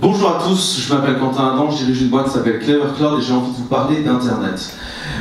Bonjour à tous, je m'appelle Quentin Adam, je dirige une boîte qui s'appelle Clever Cloud et j'ai envie de vous parler d'Internet.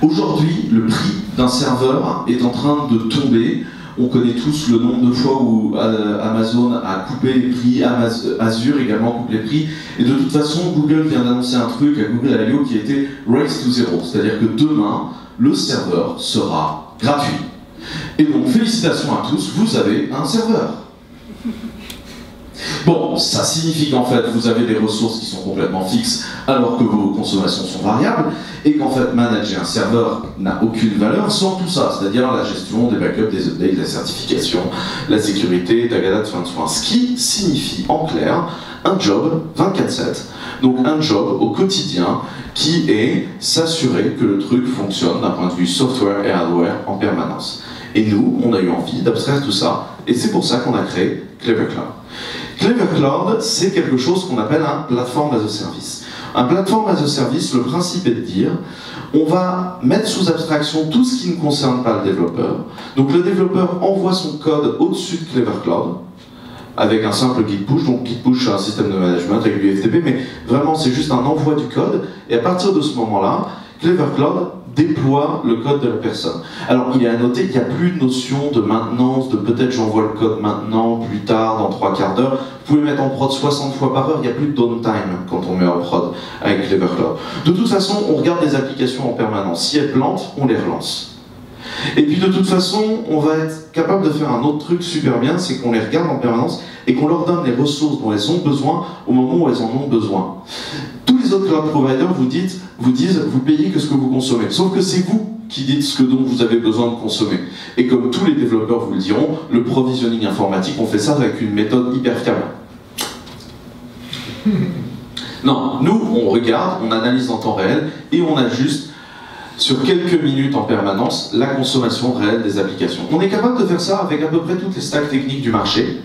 Aujourd'hui, le prix d'un serveur est en train de tomber. On connaît tous le nombre de fois où Amazon a coupé les prix, Azure également coupe les prix. Et de toute façon, Google vient d'annoncer un truc à Google I/O qui a été Race to Zero. C'est-à-dire que demain, le serveur sera gratuit. Et donc, félicitations à tous, vous avez un serveur. Bon, ça signifie qu'en fait, vous avez des ressources qui sont complètement fixes alors que vos consommations sont variables et qu'en fait, manager un serveur n'a aucune valeur sans tout ça, c'est-à-dire la gestion des backups, des updates, la certification, la sécurité, tagada de fin de soins. Ce qui signifie en clair un job 24/7, donc un job au quotidien qui est s'assurer que le truc fonctionne d'un point de vue software et hardware en permanence. Et nous, on a eu envie d'abstraire tout ça et c'est pour ça qu'on a créé Clever Cloud. Clever Cloud, c'est quelque chose qu'on appelle un platform as a service. Un platform as a service, le principe est de dire, on va mettre sous abstraction tout ce qui ne concerne pas le développeur. Donc le développeur envoie son code au-dessus de Clever Cloud, avec un simple git push. Donc git push, c'est un système de management avec du FTP, mais vraiment c'est juste un envoi du code. Et à partir de ce moment-là, Clever Cloud déploie le code de la personne. Alors il est à noter qu'il n'y a plus de notion de maintenance, de peut-être j'envoie le code maintenant, plus tard, dans 3 quarts d'heure. Vous pouvez mettre en prod 60 fois par heure, il n'y a plus de downtime quand on met en prod avec Clever Cloud. De toute façon, on regarde les applications en permanence. Si elles plantent, on les relance. Et puis de toute façon, on va être capable de faire un autre truc super bien, c'est qu'on les regarde en permanence et qu'on leur donne les ressources dont elles ont besoin au moment où elles en ont besoin. Tous les autres cloud providers vous disent, vous payez que ce que vous consommez. Sauf que c'est vous qui dites ce dont vous avez besoin de consommer. Et comme tous les développeurs vous le diront, le provisioning informatique, on fait ça avec une méthode hyper fiable. Non, nous, on regarde, on analyse en temps réel et on ajuste sur quelques minutes en permanence la consommation réelle des applications. On est capable de faire ça avec à peu près toutes les stacks techniques du marché.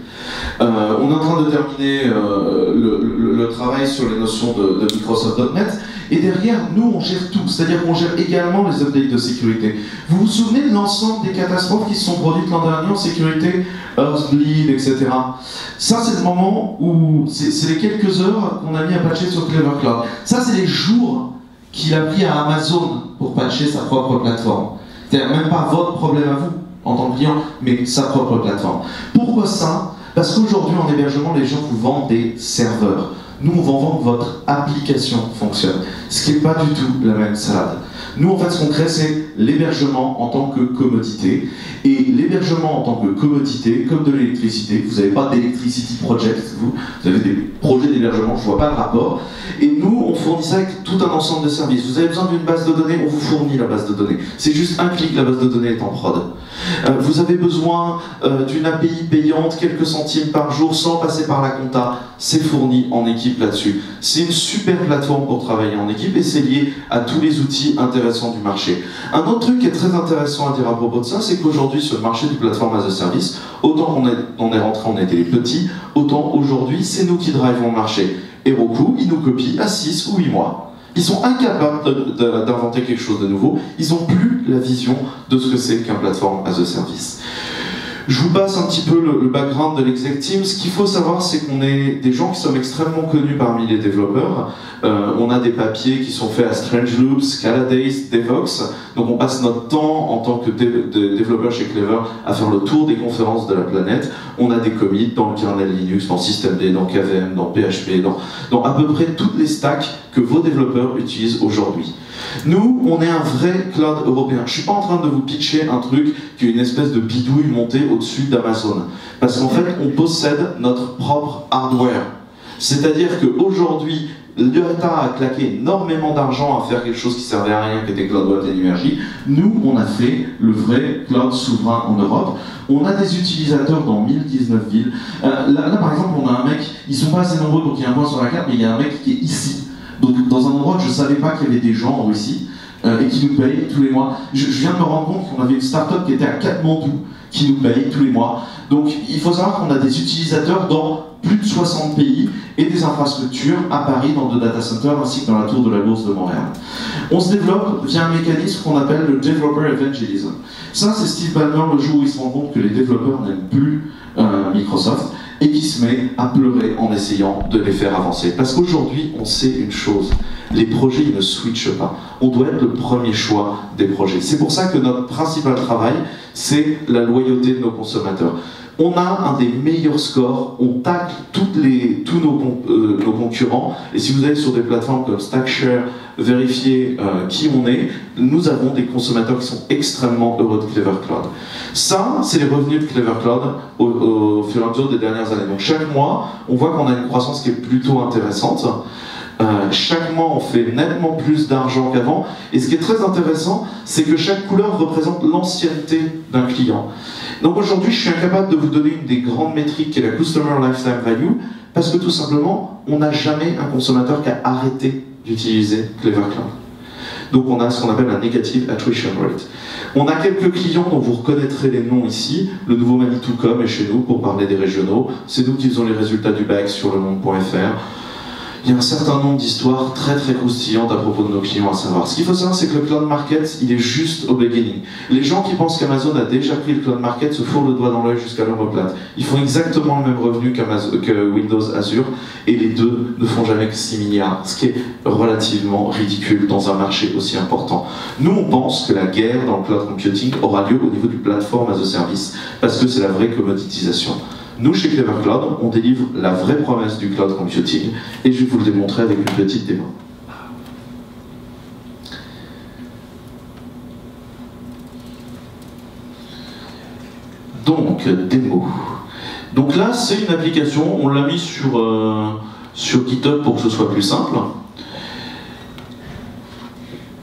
On est en train de terminer le travail sur les notions de Microsoft.NET et derrière, nous, on gère tout, c'est-à-dire qu'on gère également les updates de sécurité. Vous vous souvenez de l'ensemble des catastrophes qui se sont produites l'an dernier en sécurité, Earthbleed, etc. Ça, c'est le moment où c'est les quelques heures qu'on a mis à patcher sur Clever Cloud. Ça, c'est les jours qu'il a pris à Amazon pour patcher sa propre plateforme. C'est-à-dire même pas votre problème à vous, en tant que client, mais sa propre plateforme. Pourquoi ça? Parce qu'aujourd'hui, en hébergement, les gens vous vendent des serveurs. Nous, on va vendre que votre application fonctionne. Ce qui n'est pas du tout la même salade. Nous, en fait, ce qu'on crée, c'est l'hébergement en tant que commodité. Et l'hébergement en tant que commodité, comme de l'électricité, vous n'avez pas d'electricity project, vous avez des projets d'hébergement, je ne vois pas le rapport. Et nous, on fournit ça avec tout un ensemble de services. Vous avez besoin d'une base de données, on vous fournit la base de données. C'est juste un clic, la base de données est en prod. Vous avez besoin d'une API payante, quelques centimes par jour, sans passer par la compta, c'est fourni en équipe là-dessus. C'est une super plateforme pour travailler en équipe et c'est lié à tous les outils intéressants du marché. Un autre truc qui est très intéressant à dire à propos de ça, c'est qu'aujourd'hui sur le marché du platform as a service, autant qu'on est rentré, on était les petits, autant aujourd'hui c'est nous qui drivons le marché. Heroku, ils nous copient à 6 ou 8 mois. Ils sont incapables d'inventer quelque chose de nouveau. Ils n'ont plus la vision de ce que c'est qu'un platform as a service. Je vous passe un petit peu le background de l'exec team. Ce qu'il faut savoir, c'est qu'on est des gens qui sommes extrêmement connus parmi les développeurs. On a des papiers qui sont faits à Strangeloops, Scaladace, Devox. Donc on passe notre temps en tant que développeur chez Clever à faire le tour des conférences de la planète. On a des commits dans le kernel Linux, dans systemd, dans KVM, dans PHP, dans à peu près toutes les stacks que vos développeurs utilisent aujourd'hui. Nous, on est un vrai cloud européen. Je ne suis pas en train de vous pitcher un truc qui est une espèce de bidouille montée au-dessus d'Amazon. Parce qu'en fait, on possède notre propre hardware. C'est-à-dire qu'aujourd'hui, l'État a claqué énormément d'argent à faire quelque chose qui servait à rien, qui était Cloud Watt Energy. Nous, on a fait le vrai cloud souverain en Europe. On a des utilisateurs dans 1019 villes. Là, par exemple, on a un mec, ils ne sont pas assez nombreux pour qu'il y ait un point sur la carte, mais il y a un mec qui est ici. Donc, dans un endroit que je ne savais pas qu'il y avait des gens en Russie et qui nous payent tous les mois. Je viens de me rendre compte qu'on avait une start-up qui était à Katmandou qui nous paye tous les mois. Donc il faut savoir qu'on a des utilisateurs dans plus de 60 pays et des infrastructures à Paris dans 2 data centers ainsi que dans la tour de la Bourse de Montréal. On se développe via un mécanisme qu'on appelle le Developer Evangelism. Ça, c'est Steve Ballmer le jour où il se rend compte que les développeurs n'aiment plus Microsoft. et qui se met à pleurer en essayant de les faire avancer. Parce qu'aujourd'hui, on sait une chose, les projets ils ne switchent pas. On doit être le premier choix des projets. C'est pour ça que notre principal travail, c'est la loyauté de nos consommateurs. On a un des meilleurs scores, on tacle tous nos concurrents, et si vous allez sur des plateformes comme Stackshare, vérifier qui on est, nous avons des consommateurs qui sont extrêmement heureux de Clever Cloud. Ça, c'est les revenus de Clever Cloud au fur et à mesure des dernières années. Donc chaque mois, on voit qu'on a une croissance qui est plutôt intéressante. Chaque mois, on fait nettement plus d'argent qu'avant. Et ce qui est très intéressant, c'est que chaque couleur représente l'ancienneté d'un client. Donc aujourd'hui, je suis incapable de vous donner une des grandes métriques qui est la Customer Lifetime Value, parce que tout simplement, on n'a jamais un consommateur qui a arrêté d'utiliser Clever Cloud. Donc on a ce qu'on appelle la Negative Attrition Rate. On a quelques clients dont vous reconnaîtrez les noms ici. Le nouveau Manitou.com est chez nous pour parler des régionaux. C'est nous qui faisons les résultats du BAC sur le monde.fr. Il y a un certain nombre d'histoires très croustillantes à propos de nos clients à savoir. Ce qu'il faut savoir, c'est que le Cloud Market, il est juste au beginning. Les gens qui pensent qu'Amazon a déjà pris le Cloud Market se fourrent le doigt dans l'œil jusqu'à l'omoplate. Ils font exactement le même revenu que Windows Azure, et les deux ne font jamais que 6 milliards, ce qui est relativement ridicule dans un marché aussi important. Nous, on pense que la guerre dans le Cloud Computing aura lieu au niveau du Platform as a Service, parce que c'est la vraie commoditisation. Nous, chez Clever Cloud, on délivre la vraie promesse du cloud computing, et je vais vous le démontrer avec une petite démo. Donc, démo. Donc là, c'est une application, on l'a mis sur GitHub pour que ce soit plus simple.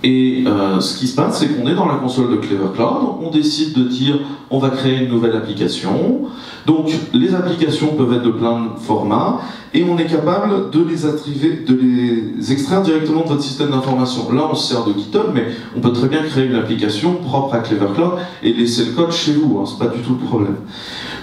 Et ce qui se passe, c'est qu'on est dans la console de Clever Cloud, on décide de dire on va créer une nouvelle application. Donc les applications peuvent être de plein de formats, et on est capable de les extraire directement de votre système d'information. Là, on se sert de GitHub, mais on peut très bien créer une application propre à Clever Cloud et laisser le code chez vous, hein, c'est pas du tout le problème.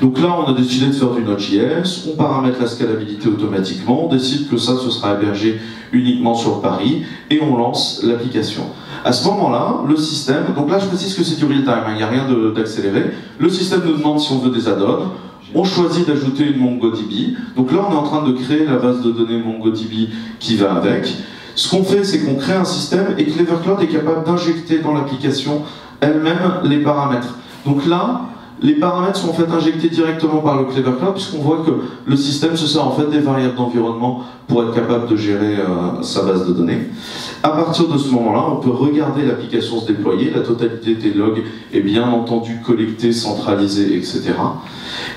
Donc là, on a décidé de faire du Node.js, on paramètre la scalabilité automatiquement, on décide que ça, ce sera hébergé uniquement sur Paris, et on lance l'application. À ce moment-là, le système, donc là je précise que c'est du real-time, hein, il n'y a rien d'accéléré, le système nous demande si on veut des add-ons, on choisit d'ajouter une MongoDB, donc là on est en train de créer la base de données MongoDB qui va avec. Ce qu'on fait, c'est qu'on crée un système, et Clever Cloud est capable d'injecter dans l'application elle-même les paramètres. Donc là, les paramètres sont en fait injectés directement par le Clever Cloud, puisqu'on voit que le système se sert en fait des variables d'environnement pour être capable de gérer sa base de données. À partir de ce moment-là, on peut regarder l'application se déployer, la totalité des logs est bien entendu collectée, centralisée, etc.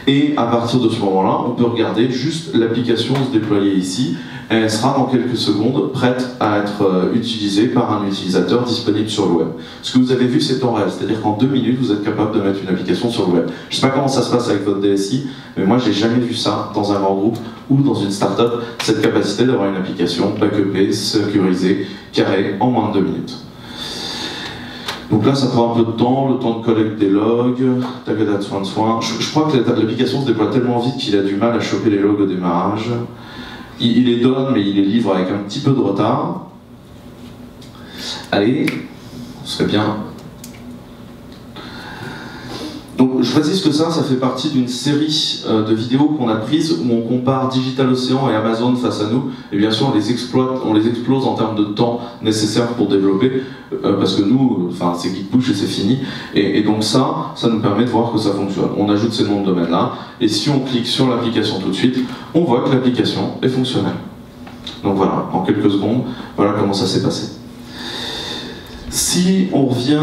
Et à partir de ce moment-là, on peut regarder juste l'application se déployer ici, et elle sera dans quelques secondes prête à être utilisée par un utilisateur disponible sur le web. Ce que vous avez vu, c'est en réel, c'est-à-dire qu'en 2 minutes, vous êtes capable de mettre une application sur le web. Je ne sais pas comment ça se passe avec votre DSI, mais moi, j'ai jamais vu ça dans un grand groupe ou dans une start-up, cette capacité d'avoir une application backupée, sécurisée, carrée, en moins de 2 minutes. Donc là, ça prend un peu de temps, le temps de collecte des logs, tagada de soin. Je crois que l'application se déploie tellement vite qu'il a du mal à choper les logs au démarrage. Il les donne, mais il les livre avec un petit peu de retard. Allez, ce serait bien. Donc je précise que ça fait partie d'une série de vidéos qu'on a prises où on compare DigitalOcean et Amazon face à nous, et bien sûr on les explose en termes de temps nécessaire pour développer, parce que nous, enfin c'est Geekpush et c'est fini, et donc ça nous permet de voir que ça fonctionne. On ajoute ces noms de domaines là, et si on clique sur l'application tout de suite, on voit que l'application est fonctionnelle. Donc voilà, en quelques secondes, voilà comment ça s'est passé. Si on revient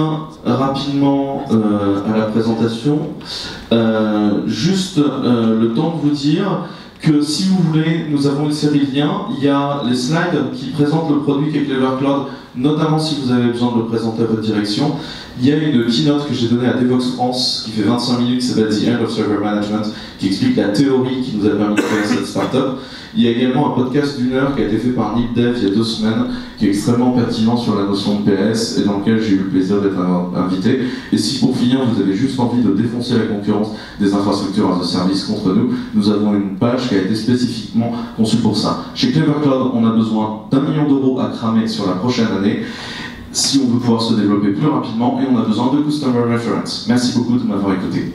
rapidement à la présentation, juste le temps de vous dire que si vous voulez, nous avons une série de liens. Il y a les slides qui présentent le produit qu'est Clever Cloud, notamment si vous avez besoin de le présenter à votre direction. Il y a une keynote que j'ai donnée à Devox France qui fait 25 minutes, qui s'appelle The End of Server Management, qui explique la théorie qui nous a permis de créer cette startup. Il y a également un podcast d'1 heure qui a été fait par Nick Dev il y a 2 semaines, qui est extrêmement pertinent sur la notion de PS et dans lequel j'ai eu le plaisir d'être invité. Et si pour finir vous avez juste envie de défoncer la concurrence des infrastructures as a service contre nous, nous avons une page qui a été spécifiquement conçue pour ça. Chez Clever Cloud, on a besoin d'1 million d'euros à cramer sur la prochaine année, si on veut pouvoir se développer plus rapidement, et on a besoin de Customer Reference. Merci beaucoup de m'avoir écouté.